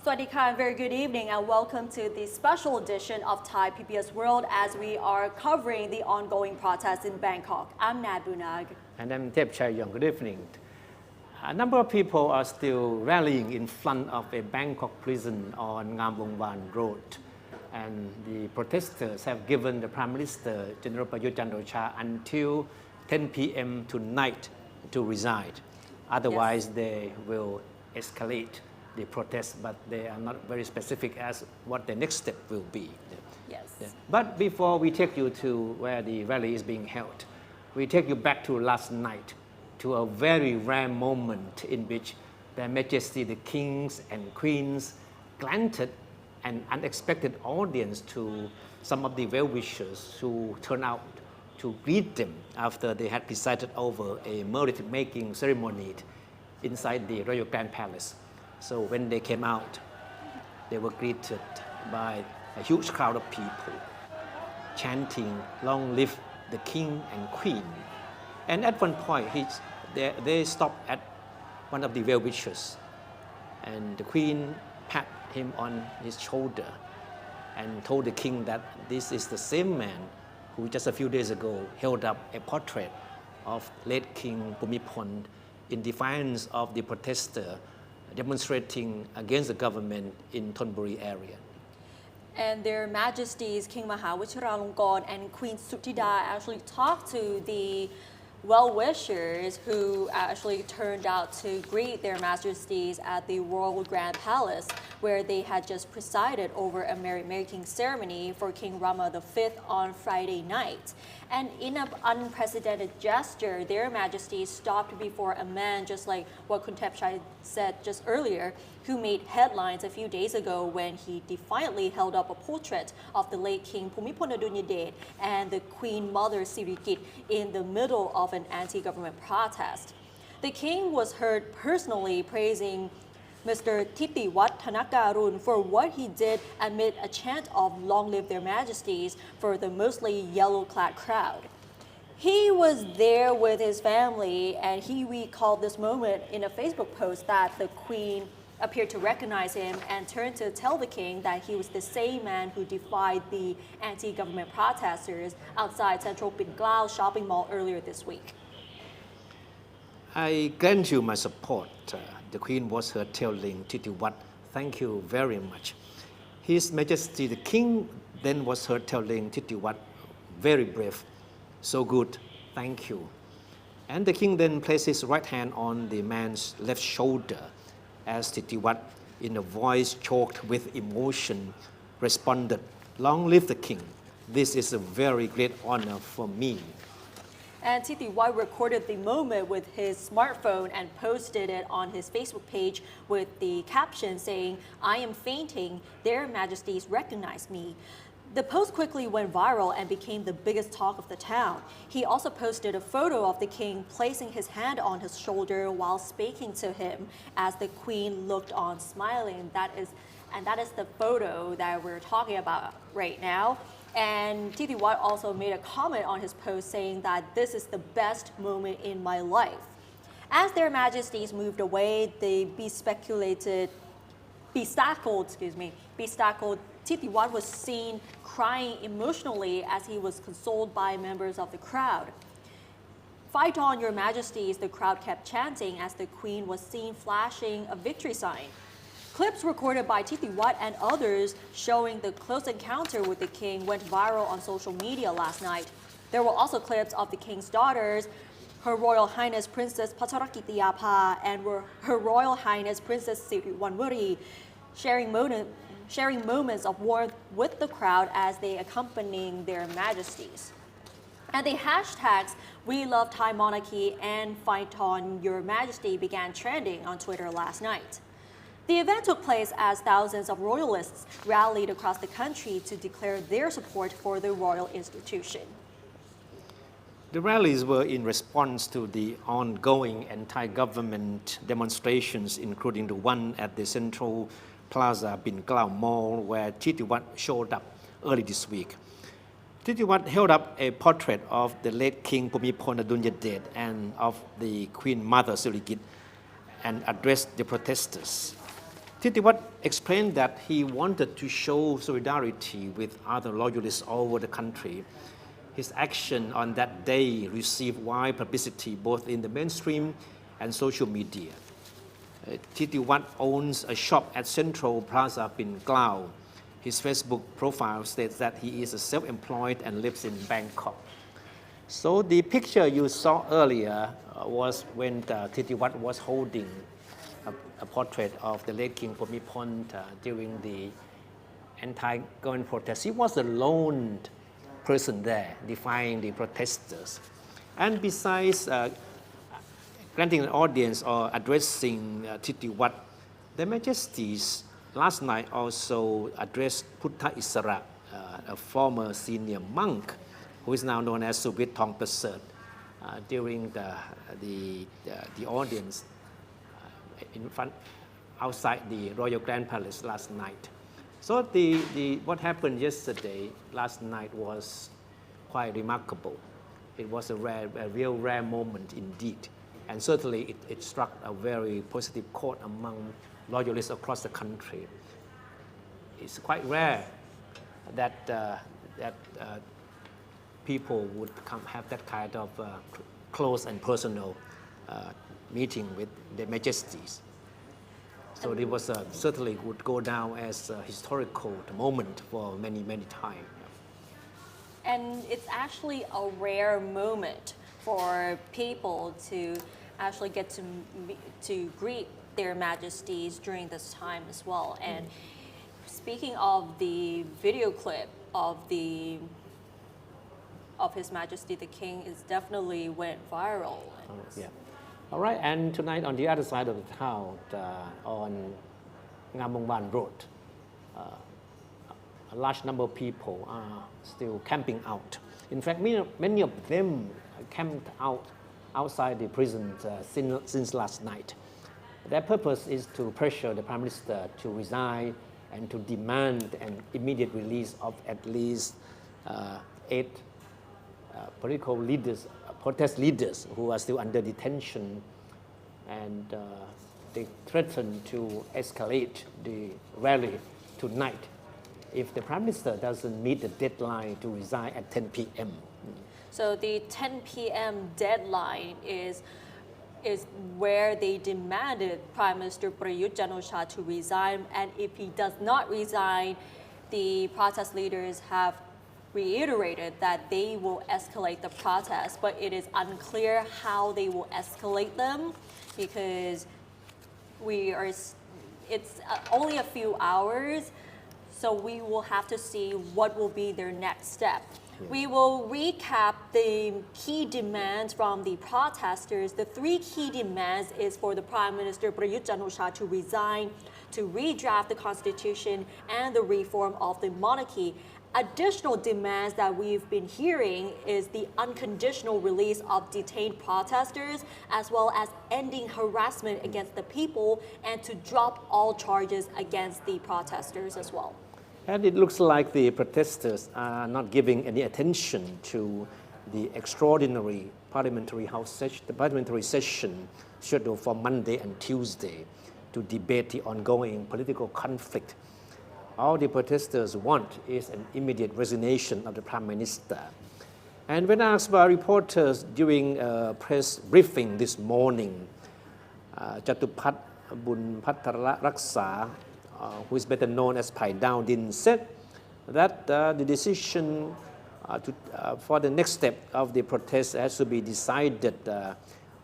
Swadika, and very good evening and welcome to the special edition of Thai PBS World as we are covering the ongoing protests in Bangkok. I'm Nad Bunag. And I'm Tep Chaiyong. Good evening. A number of people are still rallying in front of a Bangkok prison on Ngam Vong Van Road. And the protesters have given the Prime Minister, General Prayut Chan-o-cha, until 10 p.m. tonight to resign. Otherwise, they will escalate the protest, but they are not very specific as what the next step will be. Yes. But before we take you to where the rally is being held, we take you back to last night, to a very rare moment in which Their Majesty the Kings and Queens granted an unexpected audience to some of the well-wishers who turned out to greet them after they had presided over a merit-making ceremony inside the Royal Grand Palace. So when they came out, they were greeted by a huge crowd of people, chanting, "Long live the King and Queen." And at one point, they stopped at one of the well-wishers, and the Queen pat him on his shoulder and told the King that this is the same man who just a few days ago held up a portrait of late King Bhumibol in defiance of the protester demonstrating against the government in Thonburi area. And Their Majesties King Maha Vajiralongkorn and Queen Suthida actually talked to the well-wishers who actually turned out to greet Their Majesties at the Royal Grand Palace, where they had just presided over a merit-making ceremony for King Rama V on Friday night. And in an unprecedented gesture, Their Majesties stopped before a man, just like what Kuntepchai said just earlier, who made headlines a few days ago when he defiantly held up a portrait of the late King Bhumibol Adulyadej and the Queen Mother Sirikit in the middle of an anti-government protest. The king was heard personally praising Mr. Thitiwat Thanakarun for what he did amid a chant of "Long live Their Majesties" for the mostly yellow-clad crowd. He was there with his family, and he recalled this moment in a Facebook post that the Queen appeared to recognize him and turned to tell the king that he was the same man who defied the anti-government protesters outside Central Bin Klao shopping mall earlier this week. I grant you my support. The Queen was heard telling Thitiwat, "Thank you very much." His Majesty the King then was heard telling Thitiwat, "Very brave, so good, thank you." And the King then placed his right hand on the man's left shoulder as Thitiwat, in a voice choked with emotion, responded, "Long live the King. This is a very great honor for me." And Thitiwat recorded the moment with his smartphone and posted it on his Facebook page with the caption saying, "I am fainting. Their Majesties recognize me." The post quickly went viral and became the biggest talk of the town. He also posted a photo of the king placing his hand on his shoulder while speaking to him as the Queen looked on smiling. That is the photo that we're talking about right now. And Thitiwat also made a comment on his post saying that this is the best moment in my life. As Their Majesties moved away, the bespectacled Thitiwat was seen crying emotionally as he was consoled by members of the crowd. "Fight on, Your Majesties," the crowd kept chanting as the Queen was seen flashing a victory sign. Clips recorded by Thitiwat and others showing the close encounter with the king went viral on social media last night. There were also clips of the king's daughters, Her Royal Highness Princess Pacharakitiyapha and Her Royal Highness Princess Siriwanwari, sharing moments of warmth with the crowd as they accompanying Their Majesties. And the hashtags "We Love Thai Monarchy" and "Fight On Your Majesty" began trending on Twitter last night. The event took place as thousands of royalists rallied across the country to declare their support for the royal institution. The rallies were in response to the ongoing anti-government demonstrations, including the one at the Central Plaza Bin Klao Mall, where Thitiwat showed up early this week. Thitiwat held up a portrait of the late King Bhumibol Adulyadej and of the Queen Mother Sirikit and addressed the protesters. Thitiwat explained that he wanted to show solidarity with other loyalists all over the country. His action on that day received wide publicity both in the mainstream and social media. Thitiwat owns a shop at Central Plaza in Glau. His Facebook profile states that he is self-employed and lives in Bangkok. So the picture you saw earlier was when Thitiwat was holding a portrait of the late King Bhumibol during the anti-government protest. He was the lone person there defying the protesters. And besides granting an audience or addressing Thitiwat, Their Majesties last night also addressed Puttha Isara, a former senior monk who is now known as Subit Thong Prasert, during the audience in front, outside the Royal Grand Palace last night. So what happened yesterday, last night, was quite remarkable. It was a real rare moment indeed. And certainly it struck a very positive chord among loyalists across the country. It's quite rare that people would have that kind of close and personal meeting with Their Majesties. So it was certainly would go down as a historical moment for many, many times. And it's actually a rare moment for people to actually get to greet Their Majesties during this time as well. And speaking of the video clip of His Majesty the King, is definitely went viral. Yeah. All right, and tonight on the other side of the town, on Ngamongban Road, a large number of people are still camping out. In fact, many of them camped outside the prison since last night. Their purpose is to pressure the Prime Minister to resign and to demand an immediate release of at least 8 political leaders, protest leaders who are still under detention, and they threaten to escalate the rally tonight if the Prime Minister doesn't meet the deadline to resign at 10 p.m. So the 10 p.m. deadline is where they demanded Prime Minister Prayut Chan-o-cha to resign, and if he does not resign, the protest leaders have reiterated that they will escalate the protests, but it is unclear how they will escalate them because it's only a few hours, so we will have to see what will be their next step. Yeah. We will recap the key demands from the protesters. The 3 key demands is for the Prime Minister Prayut Chan-o-cha to resign, to redraft the constitution, and the reform of the monarchy. Additional demands that we've been hearing is the unconditional release of detained protesters, as well as ending harassment against the people and to drop all charges against the protesters as well. And it looks like the protesters are not giving any attention to the extraordinary parliamentary session scheduled for Monday and Tuesday to debate the ongoing political conflict. All the protesters want is an immediate resignation of the Prime Minister. And when asked by reporters during a press briefing this morning, Jatupat Bunpataraksa, who is better known as Pai Dowdin, said that the decision for the next step of the protest has to be decided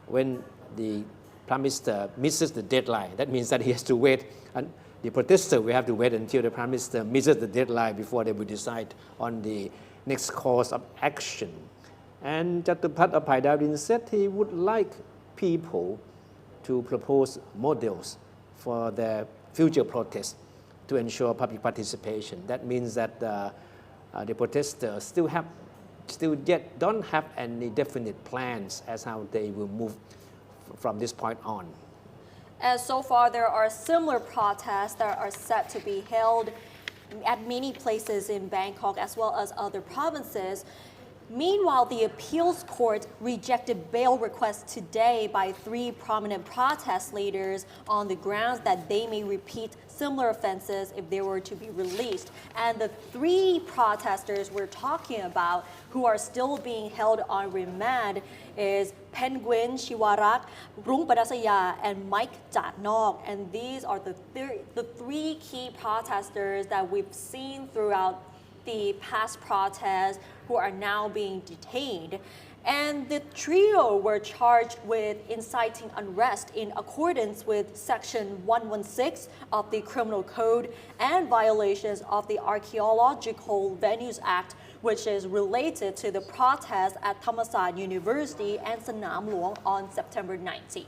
when the Prime Minister misses the deadline. That means that he has to wait, and the protester will have to wait until the Prime Minister misses the deadline before they will decide on the next course of action. And Jatupat Apaidavin said he would like people to propose models for their future protests to ensure public participation. That means that the protesters still yet don't have any definite plans as how they will move from this point on. As so far, there are similar protests that are set to be held at many places in Bangkok as well as other provinces. Meanwhile, the appeals court rejected bail requests today by 3 prominent protest leaders on the grounds that they may repeat similar offenses if they were to be released. And the 3 protesters we're talking about who are still being held on remand is Penguin Shiwarak, Rung Padasaya, and Mike Jatnok. And these are the 3 key protesters that we've seen throughout the past protests who are now being detained. And the trio were charged with inciting unrest in accordance with Section 116 of the Criminal Code and violations of the Archaeological Venues Act, which is related to the protest at Thammasat University and Sanam Luang on September 19th.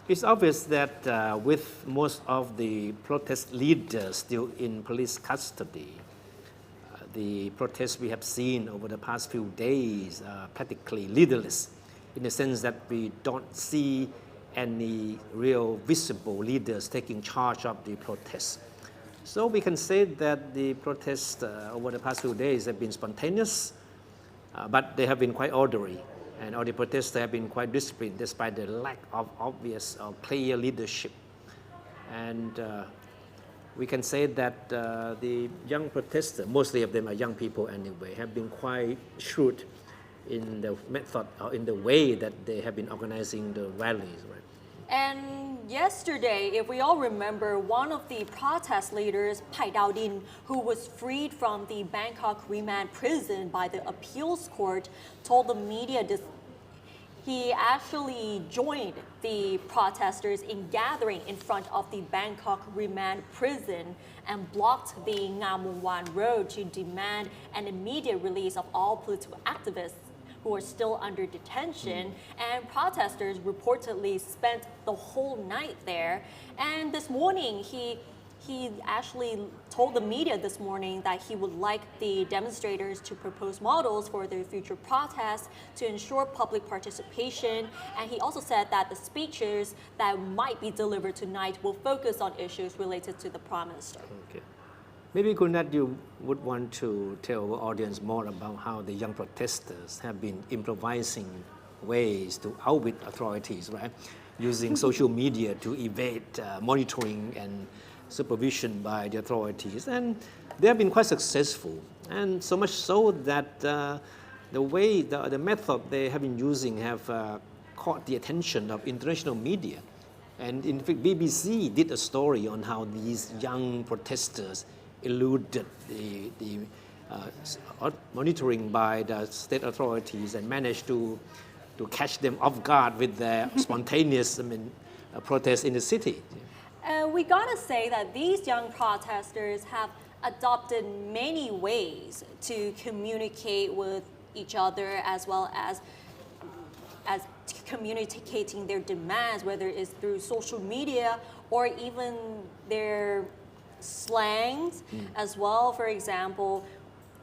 It's obvious that with most of the protest leaders still in police custody, the protests we have seen over the past few days are practically leaderless in the sense that we don't see any real visible leaders taking charge of the protests. So we can say that the protests over the past few days have been spontaneous, but they have been quite orderly, and all the protesters have been quite disciplined despite the lack of obvious or clear leadership. And we can say that the young protesters, mostly of them are young people anyway, have been quite shrewd in the method or in the way that they have been organizing the rallies, right? And yesterday, if we all remember, one of the protest leaders, Pai Dao-din, who was freed from the Bangkok remand prison by the appeals court, told the media he actually joined the protesters in gathering in front of the Bangkok remand prison and blocked the Ngamung Wan road to demand an immediate release of all political activists who are still under detention. And protesters reportedly spent the whole night there. And this morning, he actually told the media this morning that he would like the demonstrators to propose models for their future protests to ensure public participation. And he also said that the speeches that might be delivered tonight will focus on issues related to the Prime Minister. Okay. Maybe Kunat, you would want to tell our audience more about how the young protesters have been improvising ways to outwit authorities, right? Using social media to evade monitoring and supervision by the authorities, and they have been quite successful, and so much so that the method they have been using have caught the attention of international media. And in fact, BBC did a story on how these young protesters eluded the monitoring by the state authorities and managed to catch them off guard with their spontaneous protests in the city. We gotta say that these young protesters have adopted many ways to communicate with each other as well as communicating their demands, whether it's through social media or even their slangs as well. For example,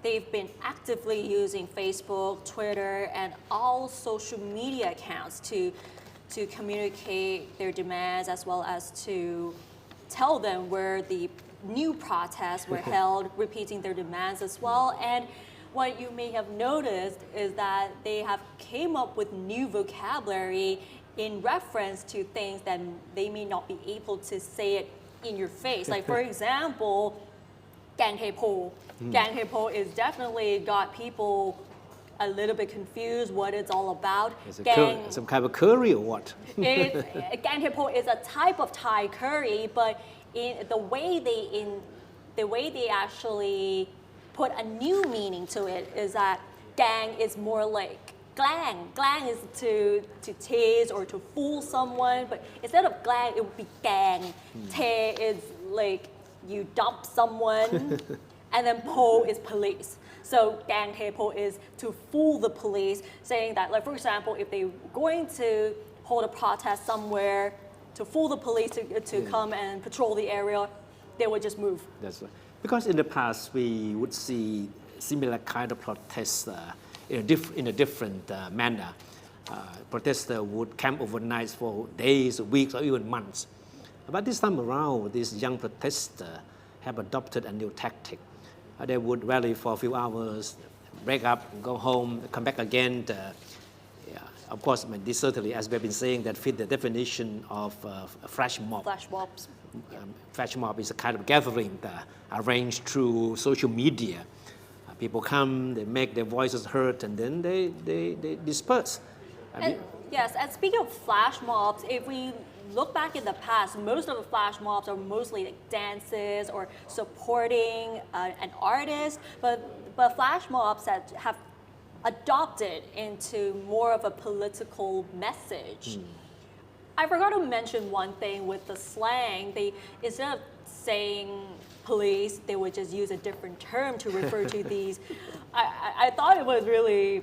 they've been actively using Facebook, Twitter, and all social media accounts to communicate their demands as well as to tell them where the new protests were held, repeating their demands as well. And what you may have noticed is that they have came up with new vocabulary in reference to things that they may not be able to say it in your face. Like for example, Gang He Po. Gang He Po is definitely got people a little bit confused what it's all about. Some kind of curry or what? Gang He Po is a type of Thai curry, but in the way they actually put a new meaning to it is that gang is more like glang. Glang is to tease or to fool someone, but instead of glang, it would be gang. Te is like you dump someone, and then po is police. So gang he po is to fool the police, saying that, like for example, if they're going to hold a protest somewhere, to fool the police to come and patrol the area, they would just move. That's right. Because in the past we would see similar kind of protests in a different manner. Protesters would camp overnight for days, weeks, or even months. But this time around, these young protesters have adopted a new tactic. They would rally for a few hours, break up, go home, come back again. Yeah, of course, this certainly, as we've been saying, that fit the definition of a flash mob. Flash mobs. Flash mob is a kind of gathering arranged through social media. People come, they make their voices heard, and then they disperse. Yes, and speaking of flash mobs, if we look back in the past, most of the flash mobs are mostly like dances or supporting an artist, but flash mobs that have adopted into more of a political message. I forgot to mention one thing with the slang. They, instead of saying police, they would just use a different term to refer to these. I thought it was really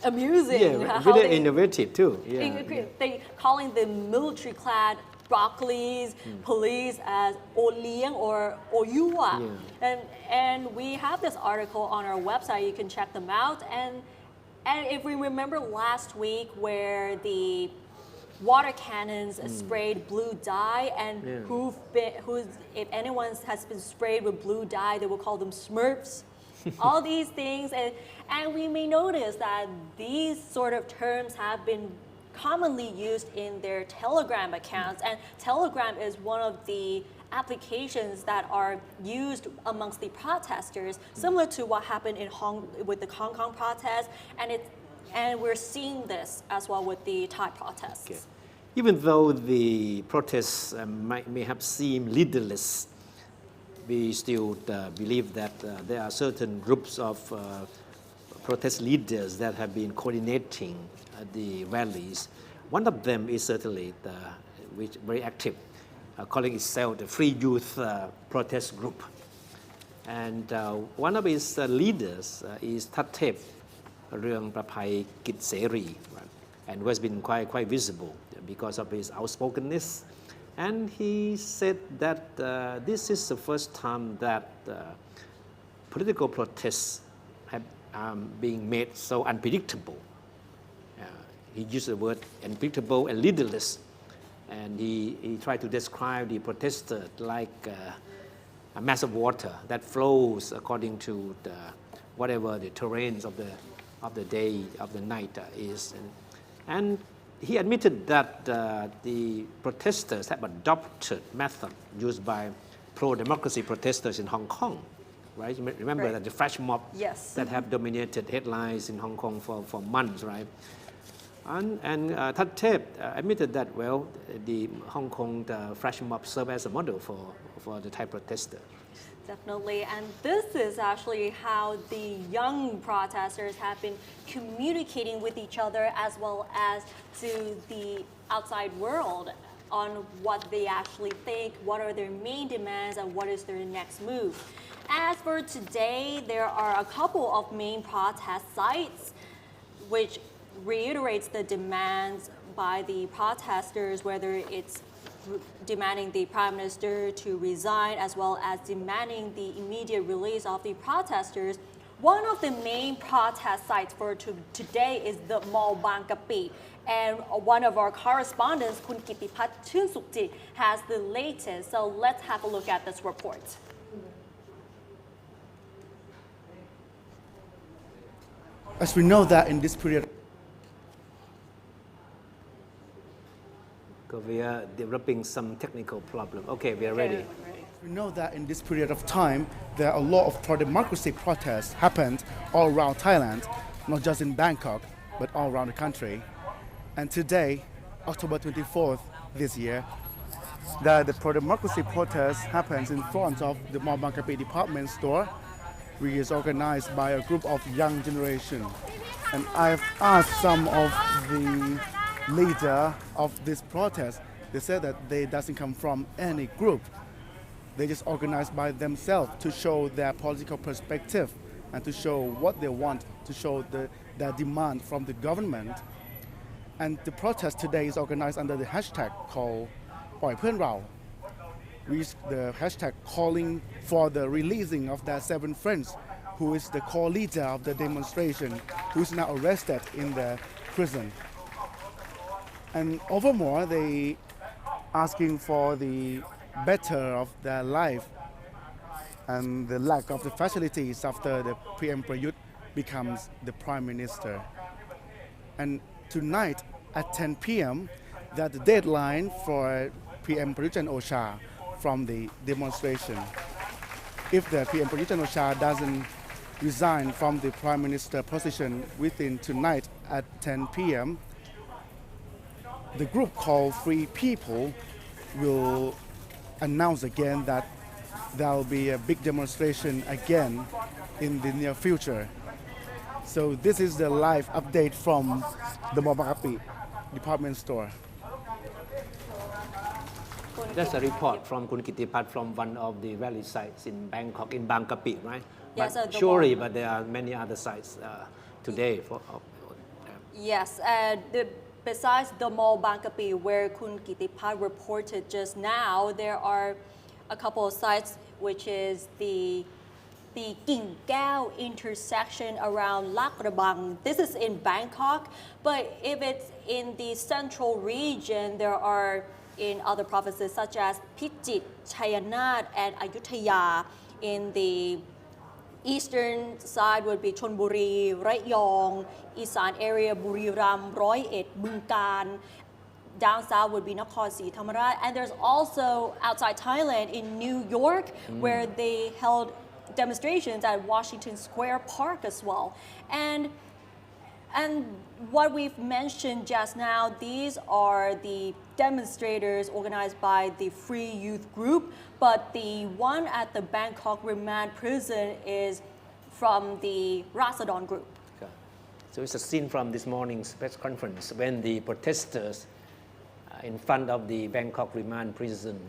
amusing. Yeah, really innovative too. They calling the military-clad broccolis police as Oliang or Oyua. And we have this article on our website. You can check them out. And if we remember last week where the water cannons sprayed blue dye, and if anyone has been sprayed with blue dye, they will call them Smurfs. All these things, and we may notice that these sort of terms have been commonly used in their Telegram accounts, and Telegram is one of the applications that are used amongst the protesters, similar to what happened with the Hong Kong protests, and we're seeing this as well with the Thai protests. Okay. Even though the protests may have seemed leaderless, we still believe that there are certain groups of protest leaders that have been coordinating the rallies. One of them is certainly very active, calling itself the Free Youth Protest Group. And one of its leaders is Thattep Reung Prapai Kit Seri, and who has been quite visible because of his outspokenness. And he said that this is the first time that political protests have being made so unpredictable. He used the word unpredictable and leaderless. And he tried to describe the protesters like a mass of water that flows according to whatever the terrains of the day, of the night is. And he admitted that the protesters have adopted method used by pro-democracy protesters in Hong Kong, right? Remember that the flash mob that have dominated headlines in Hong Kong for months, right? And Thattep admitted that, well, the Hong Kong flash mob served as a model for the Thai protesters. Definitely, and this is actually how the young protesters have been communicating with each other as well as to the outside world on what they actually think, what are their main demands, and what is their next move. As for today, there are a couple of main protest sites which reiterates the demands by the protesters, whether it's demanding the Prime Minister to resign as well as demanding the immediate release of the protesters. One of the main protest sites for today is the Mall Bang Kapi. And one of our correspondents, Kun Kitipat Chunsukji, has the latest. So let's have a look at this report. As we know that in this period, we are developing some technical problem. Okay, we are ready. we know that in this period of time, there are a lot of pro-democracy protests happened all around Thailand, not just in Bangkok, but all around the country. And today, October 24th this year, the pro-democracy protest happens in front of the Mall Bang Kapi department store, which is organized by a group of young generation. And I've asked some of the leader of this protest. They said that they doesn't come from any group. They just organize by themselves to show their political perspective and to show what they want, to show their demand from the government. And the protest today is organized under the hashtag called Poi Phuen Rao, which is the hashtag calling for the releasing of their 7 friends, who is the core leader of the demonstration, who is now arrested in the prison. And overmore, they asking for the better of their life and the lack of the facilities after the PM Prayut becomes the prime minister. And tonight at 10 p.m., that's the deadline for PM Prayut and Osha from the demonstration. If the PM Prayut and Osha doesn't resign from the prime minister position within tonight at 10 p.m., the group called Free People will announce again that there will be a big demonstration again in the near future. So this is the live update from the Mall Bangkapi department store. That's a report from Kun Kittipat from one of the rally sites in Bangkok, in Bangkapi, right? Yes, but the surely, one. but there are many other sites today. Yes, and besides the Mall Bangkapi, where Kun Kittipat reported just now, there are a couple of sites, which is the King Keo intersection around Lak Rabang. This is in Bangkok, but if it's in the central region, there are in other provinces such as Pichit, Chayanat, and Ayutthaya. In the eastern side would be Chonburi, Rayong, Isan area, Buriram, Roi Et, Bungkan. Down south would be Nakhon Si Thammarat. And there's also outside Thailand in New York where they held demonstrations at Washington Square Park as well. And what we've mentioned just now, these are the demonstrators organized by the Free Youth Group, but the one at the Bangkok Remand Prison is from the Rasadon Group. Okay. So it's a scene from this morning's press conference when the protesters in front of the Bangkok Remand Prison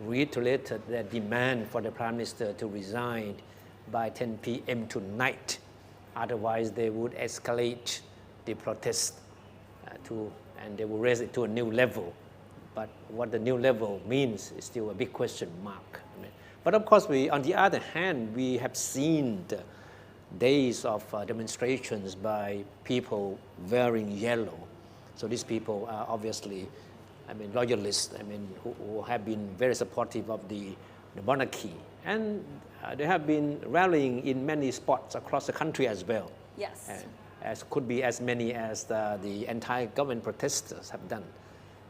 reiterated their demand for the Prime Minister to resign by 10 p.m. tonight. Otherwise, they would escalate the protest and they will raise it to a new level. But what the new level means is still a big question mark. But of course, on the other hand, we have seen the days of demonstrations by people wearing yellow. So these people are obviously, loyalists, who have been very supportive of the monarchy. And they have been rallying in many spots across the country as well. Yes. As could be as many as the anti-government protesters have done.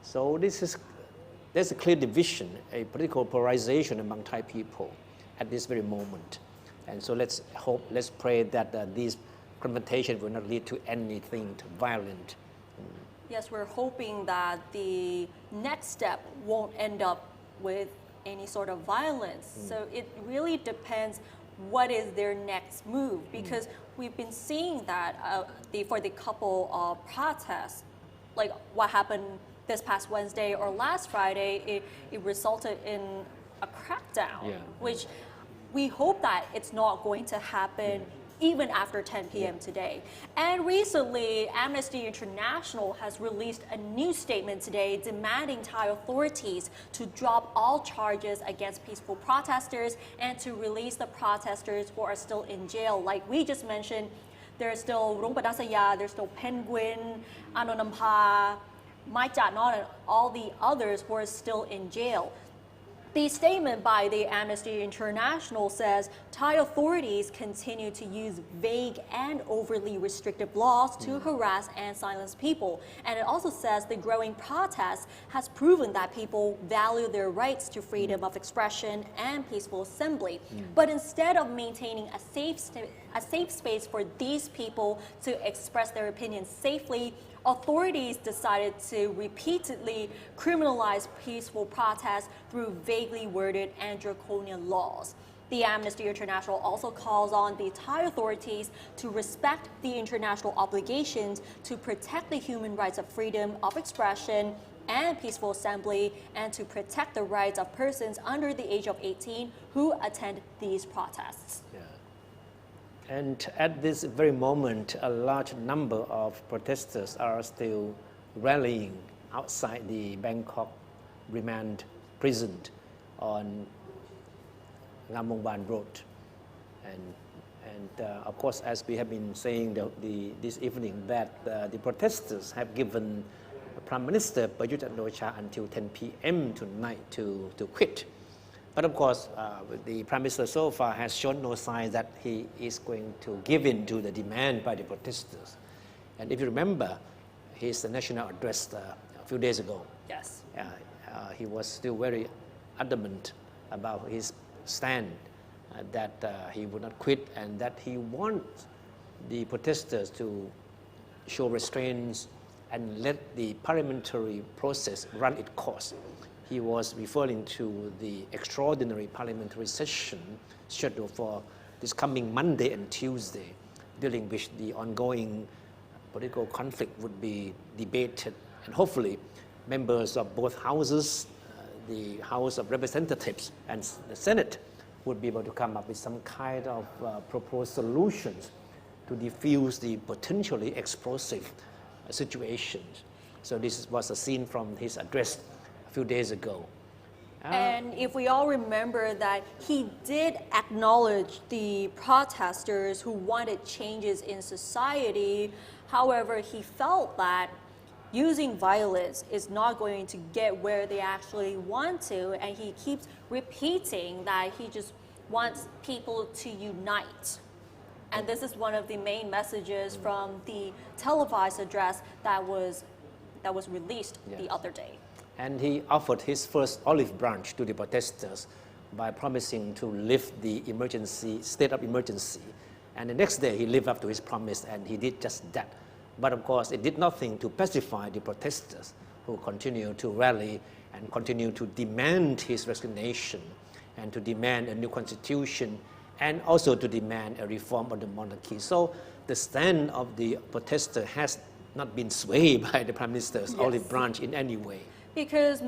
So there's a clear division, a political polarization among Thai people at this very moment. And so let's pray that these confrontations will not lead to anything violent. Yes, we're hoping that the next step won't end up with any sort of violence. So it really depends what is their next move, because we've been seeing that for the couple of protests, like what happened this past Wednesday or last Friday, it resulted in a crackdown, which we hope that it's not going to happen even after 10 p.m. today. And recently, Amnesty International has released a new statement today demanding Thai authorities to drop all charges against peaceful protesters and to release the protesters who are still in jail. Like we just mentioned, there's still Rung Padasaya, there's still Penguin, Anonampa, Mai Chatnot, and all the others who are still in jail. The statement by the Amnesty International says Thai authorities continue to use vague and overly restrictive laws to harass and silence people. And it also says the growing protest has proven that people value their rights to freedom of expression and peaceful assembly. But instead of maintaining a safe space for these people to express their opinions safely, authorities decided to repeatedly criminalize peaceful protests through vaguely worded and draconian laws. The Amnesty International also calls on the Thai authorities to respect the international obligations to protect the human rights of freedom of expression and peaceful assembly, and to protect the rights of persons under the age of 18 who attend these protests. And at this very moment, a large number of protesters are still rallying outside the Bangkok Remand Prison on Ngamongban Road. And of course, as we have been saying this evening, that the protesters have given Prime Minister Prayut Chan-o-cha until 10 p.m. tonight to quit. But of course, the Prime Minister so far has shown no sign that he is going to give in to the demand by the protesters. And if you remember his national address a few days ago, Yes. he was still very adamant about his stand that he would not quit and that he wants the protesters to show restraints and let the parliamentary process run its course. He was referring to the extraordinary parliamentary session scheduled for this coming Monday and Tuesday, during which the ongoing political conflict would be debated, and hopefully members of both houses, the House of Representatives and the Senate, would be able to come up with some kind of proposed solutions to defuse the potentially explosive situations. So this was a scene from his address a few days ago. And if we all remember that he did acknowledge the protesters who wanted changes in society, however, he felt that using violence is not going to get where they actually want to, and he keeps repeating that he just wants people to unite. And this is one of the main messages from the televised address that was released the other day. And he offered his first olive branch to the protesters by promising to lift the state of emergency. And the next day he lived up to his promise and he did just that. But of course it did nothing to pacify the protesters who continue to rally and continue to demand his resignation and to demand a new constitution and also to demand a reform of the monarchy. So the stand of the protester has not been swayed by the Prime Minister's olive branch in any way. Because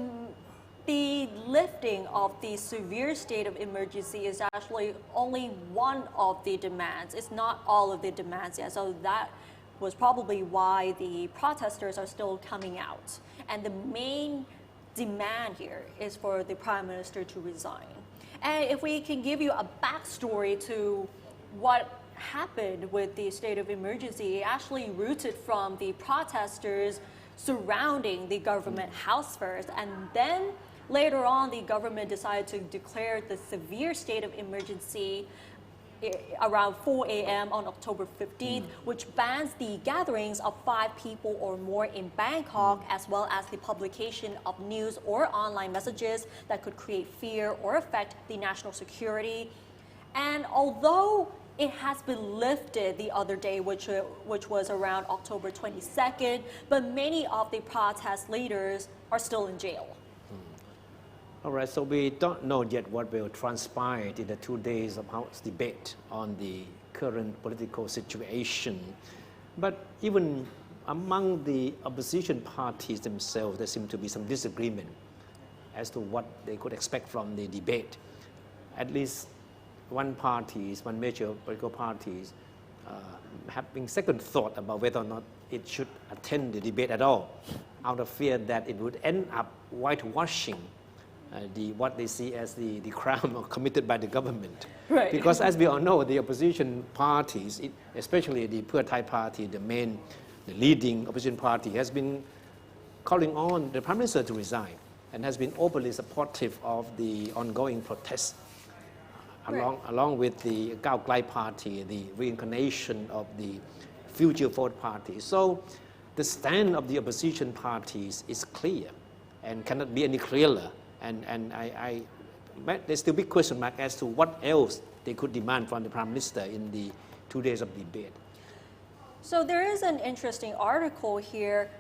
the lifting of the severe state of emergency is actually only one of the demands. It's not all of the demands yet. So that was probably why the protesters are still coming out. And the main demand here is for the Prime Minister to resign. And if we can give you a backstory to what happened with the state of emergency, it actually rooted from the protesters surrounding the government house first, and then later on the government decided to declare the severe state of emergency around 4 a.m. on October 15th, which bans the gatherings of 5 people or more in Bangkok, as well as the publication of news or online messages that could create fear or affect the national security. And although it has been lifted the other day, which was around October 22nd, but many of the protest leaders are still in jail. All right, so we don't know yet what will transpire in the 2 days of House debate on the current political situation. But even among the opposition parties themselves, there seems to be some disagreement as to what they could expect from the debate. At least one major political parties, having second thought about whether or not it should attend the debate at all, out of fear that it would end up whitewashing what they see as the crime committed by the government. Right. Because as we all know, the opposition parties, especially the Pheu Thai party, the leading opposition party, has been calling on the Prime Minister to resign and has been openly supportive of the ongoing protests. Along with the Gao Klai party, the reincarnation of the Future Forward party. So the stand of the opposition parties is clear and cannot be any clearer. And there's still a big question mark as to what else they could demand from the Prime Minister in the 2 days of debate. So there is an interesting article here,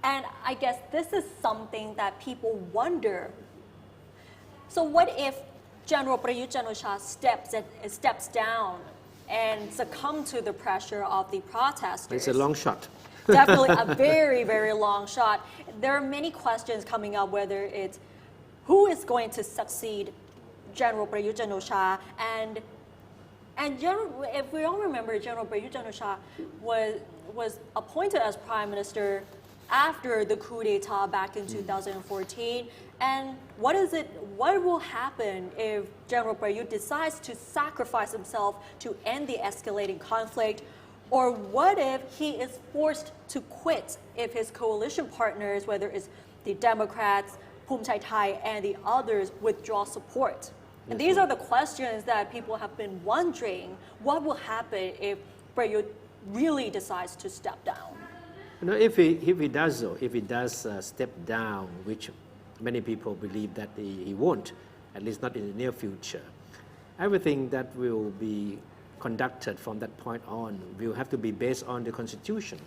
and I guess this is something that people wonder. So what if General Prayut Chan-o-cha steps down and succumb to the pressure of the protesters? It's a long shot. Definitely a very, very long shot. There are many questions coming up, whether it's who is going to succeed General Prayut Chan-o-cha, and if we all remember, General Prayut Chan-o-cha was appointed as Prime Minister after the coup d'etat back in 2014. And what will happen if General Prayut decides to sacrifice himself to end the escalating conflict? Or what if he is forced to quit if his coalition partners, whether it's the Democrats, Phum Chai Thai, and the others, withdraw support? And these are the questions that people have been wondering. What will happen if Prayut really decides to step down? If he does so, if he does step down, which many people believe that he won't, at least not in the near future, everything that will be conducted from that point on will have to be based on the constitution,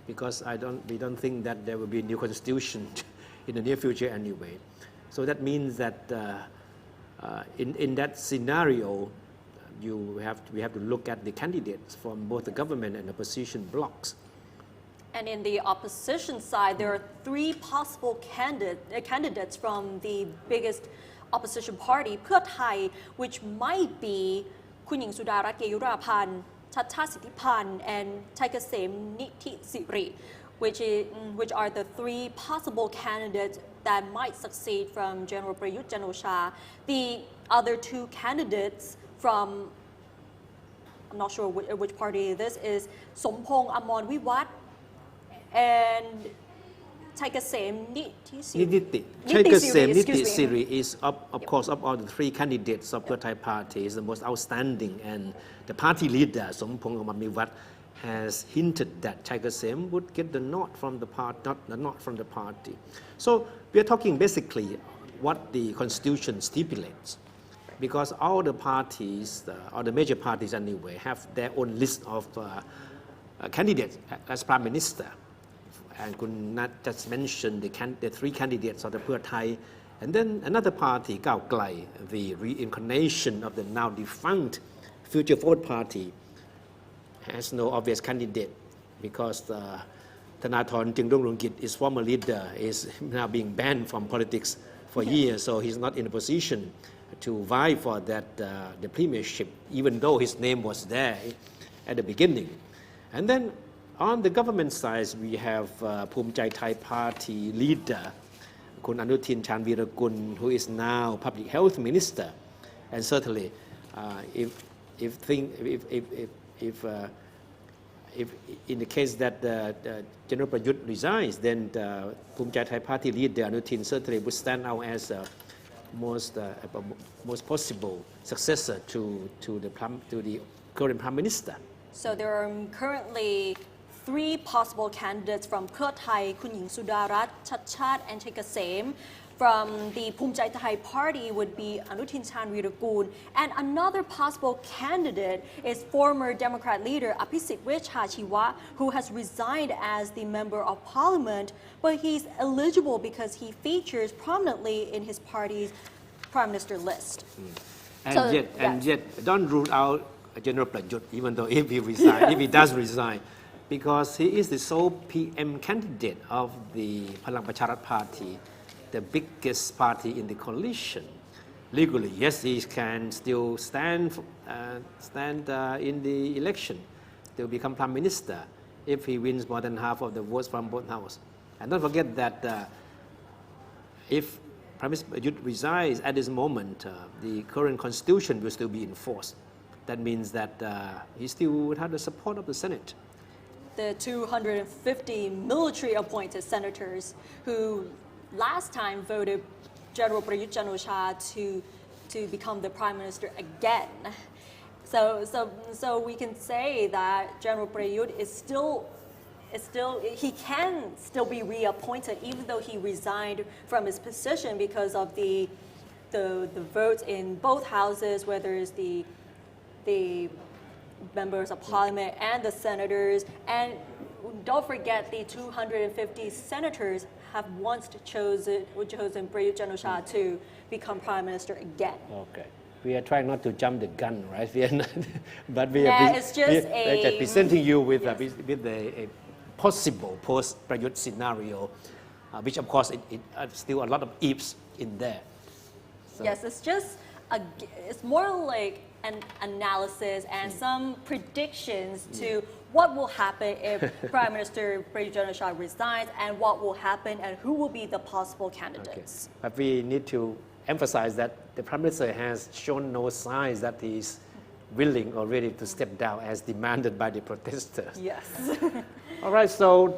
because we don't think that there will be a new constitution in the near future anyway. So that means that in that scenario, we have to look at the candidates from both the government and opposition blocs. And in the opposition side, there are three possible candidates from the biggest opposition party, เพื่อไทย which might be คุณหญิงสุดารัตน์ เกยุราพันธ์ ชัชชาติ สิทธิพันธ์ and ชัยเกษม นิธิสิริ which are the three possible candidates that might succeed from General Prayut Chan-o-cha. The other two candidates from, I'm not sure which party this is, สมพงษ์ อมรวิวัฒน์ and ชัยเกษม นิธิสิริ Chai Kasem Niti Siri is, of course, of all the three candidates of the Thai party, is the most outstanding, and the party leader, Sompong Amamiwat, has hinted that Chai Kasem would get the nod from the party, not the nod from the party. So we are talking basically what the constitution stipulates, because all the parties, or the major parties anyway, have their own list of candidates as prime minister. And could not just mention the three candidates of the Pheu Thai, and then another party, Kao Klai, the reincarnation of the now defunct Future Forward Party, has no obvious candidate because Thanathorn Jingdongrungkit, its former leader, is now being banned from politics for years, so he's not in a position to vie for that the premiership, even though his name was there at the beginning. And then on the government side, we have Phum Chai Thai Party leader, Kun Anuthin Chanvirakul, who is now Public Health Minister, and certainly, if in the case that General Prayut resigns, then the Phum Chai Thai Party leader Anuthin certainly would stand out as most possible successor to the current Prime Minister. So there are currently three possible candidates from เพื่อไทย คุณหญิงสุดารัตน์ ชัชชาติ and ชัยเกษม from the Phum Chai Thai Party would be Anuthin Chanvirakul, and another possible candidate is former Democrat leader Aphisit Wechachiwa, who has resigned as the member of parliament, but he's eligible because he features prominently in his party's prime minister list. And yet, don't rule out General Prayut, even though if he does resign, because he is the sole PM candidate of the Palang Pracharat Party, the biggest party in the coalition. Legally, yes, he can still stand in the election to become Prime Minister if he wins more than half of the votes from both houses. And don't forget that if Prime Minister Prayut resigns at this moment, the current constitution will still be enforced. That means that he still would have the support of the Senate. The 250 military appointed senators who last time voted General Prayut Chan-o-cha to become the prime minister again. So we can say that General Prayut he can still be reappointed even though he resigned from his position because of the votes in both houses, whether it's the members of parliament and the senators. And don't forget, the 250 senators have once chosen Prayut Chan-o-cha to become prime minister again. Okay. We are trying not to jump the gun, right? We are not, but it's just presenting you with a possible post-Prayut scenario, which of course it still a lot of ifs in there. So. Yes, it's more like an analysis and some predictions to what will happen if Prime Minister Prayut Chan-o-cha resigns, and what will happen and who will be the possible candidates. Okay. But we need to emphasize that the Prime Minister has shown no signs that he is willing or ready to step down as demanded by the protesters. Yes. All right, so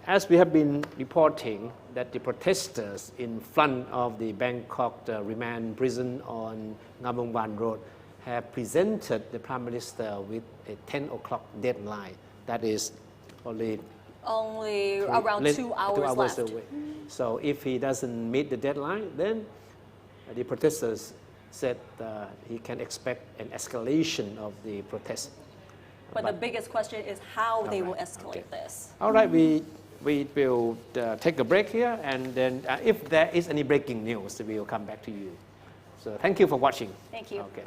as we have been reporting, that the protesters in front of the Bangkok remand prison on Ngabongwan Road have presented the Prime Minister with a 10 o'clock deadline. That is only around 2 hours left. away. So if he doesn't meet the deadline, then the protesters said he can expect an escalation of the protest. But the biggest question is how they will right, escalate this. All right, we will take a break here, and then if there is any breaking news, we will come back to you. So thank you for watching. Thank you. Okay.